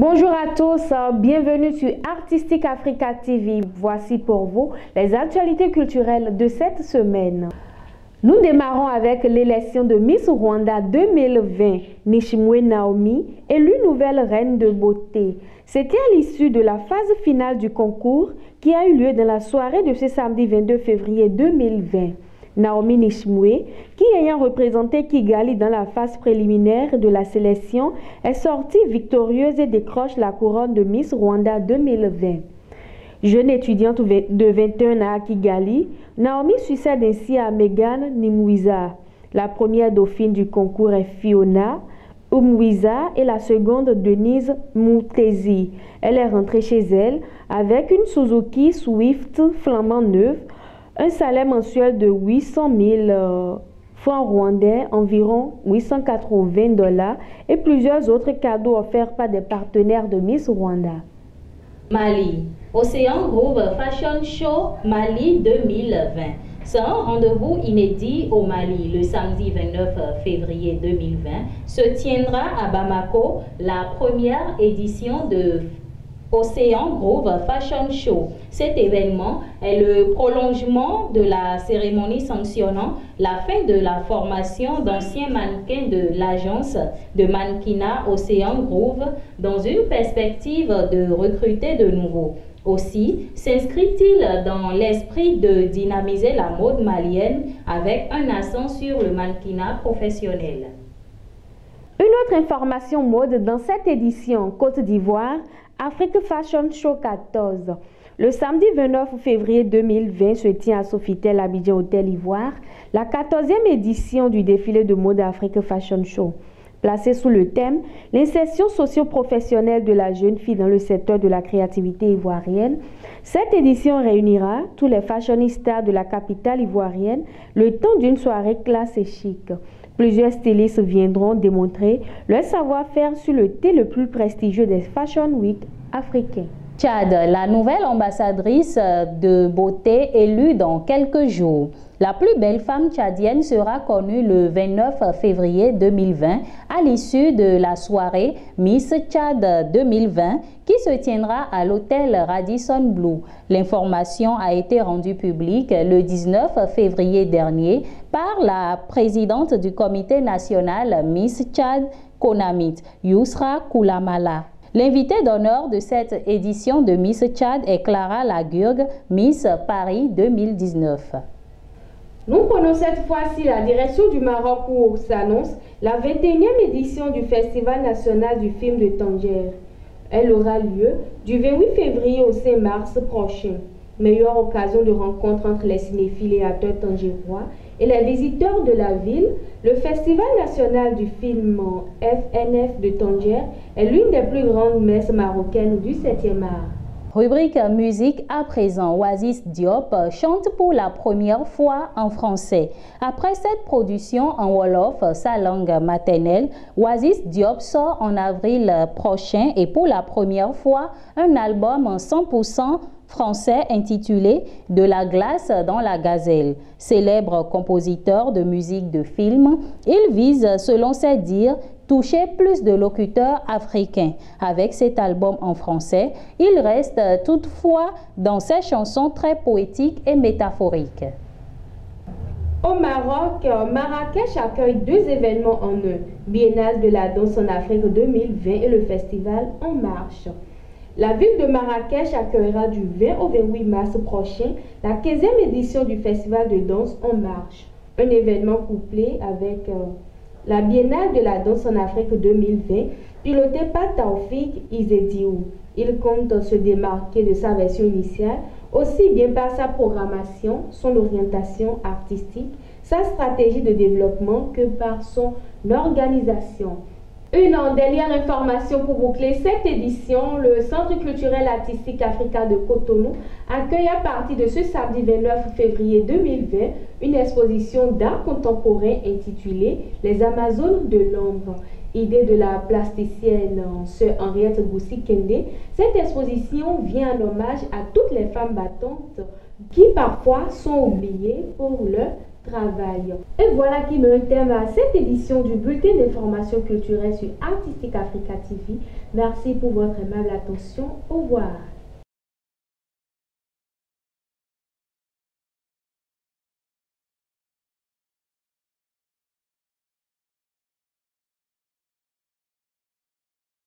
Bonjour à tous, bienvenue sur Artistique Africa TV. Voici pour vous les actualités culturelles de cette semaine. Nous démarrons avec l'élection de Miss Rwanda 2020. Nishimwe Naomi, élue nouvelle reine de beauté. C'était à l'issue de la phase finale du concours qui a eu lieu dans la soirée de ce samedi 22 février 2020. Naomi Nishimwe, qui ayant représenté Kigali dans la phase préliminaire de la sélection, est sortie victorieuse et décroche la couronne de Miss Rwanda 2020. Jeune étudiante de 21 ans à Kigali, Naomi succède ainsi à Megan Nimwiza. La première dauphine du concours est Fiona Umwiza et la seconde Denise Mutezi. Elle est rentrée chez elle avec une Suzuki Swift flambant neuve, un salaire mensuel de 800 000 francs rwandais, environ 880 $, et plusieurs autres cadeaux offerts par des partenaires de Miss Rwanda. Mali, Océan Groove Fashion Show Mali 2020. C'est un rendez-vous inédit au Mali. Le samedi 29 février 2020 se tiendra à Bamako la première édition de Océan Groove Fashion Show. Cet événement est le prolongement de la cérémonie sanctionnant la fin de la formation d'anciens mannequins de l'agence de mannequinat Océan Groove dans une perspective de recruter de nouveaux. Aussi, s'inscrit-il dans l'esprit de dynamiser la mode malienne avec un accent sur le mannequinat professionnel. Une autre information mode dans cette édition Côte d'Ivoire, Afrique Fashion Show 14. Le samedi 29 février 2020 se tient à Sofitel Abidjan Hôtel Ivoire la 14e édition du défilé de mode Afrique Fashion Show. Placée sous le thème « L'insertion socio-professionnelle de la jeune fille dans le secteur de la créativité ivoirienne », cette édition réunira tous les fashionistas de la capitale ivoirienne le temps d'une soirée classe et chic. Plusieurs stylistes viendront démontrer leur savoir-faire sur le thé le plus prestigieux des Fashion Week africains. Tchad, la nouvelle ambassadrice de beauté élue dans quelques jours. La plus belle femme tchadienne sera connue le 29 février 2020 à l'issue de la soirée Miss Tchad 2020 qui se tiendra à l'hôtel Radisson Blu. L'information a été rendue publique le 19 février dernier par la présidente du comité national Miss Tchad Konamit, Yousra Koulamala. L'invitée d'honneur de cette édition de Miss Tchad est Clara Lagurgue, Miss Paris 2019. Nous prenons cette fois-ci la direction du Maroc où s'annonce la 21e édition du Festival national du film de Tanger. Elle aura lieu du 28 février au 5 mars prochain. Meilleure occasion de rencontre entre les cinéphiles et acteurs tangérois et les visiteurs de la ville, le Festival national du film FNF de Tanger est l'une des plus grandes messes marocaines du 7e art. Rubrique musique à présent, Oasis Diop chante pour la première fois en français. Après cette production en Wolof, sa langue maternelle, Oasis Diop sort en avril prochain et pour la première fois un album en 100% français intitulé « De la glace dans la gazelle ». Célèbre compositeur de musique de film, il vise, selon ses dires, toucher plus de locuteurs africains. Avec cet album en français, il reste toutefois dans ses chansons très poétiques et métaphoriques. Au Maroc, Marrakech accueille deux événements en un, Biennale de la danse en Afrique 2020 et le festival En Marche. La ville de Marrakech accueillera du 20 au 28 mars prochain la 15e édition du festival de danse En Marche, un événement couplé avec la Biennale de la danse en Afrique 2020, pilotée par Taoufik Izediou. Il compte se démarquer de sa version initiale, aussi bien par sa programmation, son orientation artistique, sa stratégie de développement que par son organisation. Une dernière information pour boucler cette édition, le Centre culturel artistique Africa de Cotonou accueille à partir de ce samedi 29 février 2020 une exposition d'art contemporain intitulée « Les Amazones de l'ombre ». Idée de la plasticienne Sœur Henriette Goussi-Kende, cette exposition vient en hommage à toutes les femmes battantes qui parfois sont oubliées pour leur travail. Et voilà qui met un terme à cette édition du bulletin d'information culturelle sur Artistique Africa TV. Merci pour votre aimable attention. Au revoir.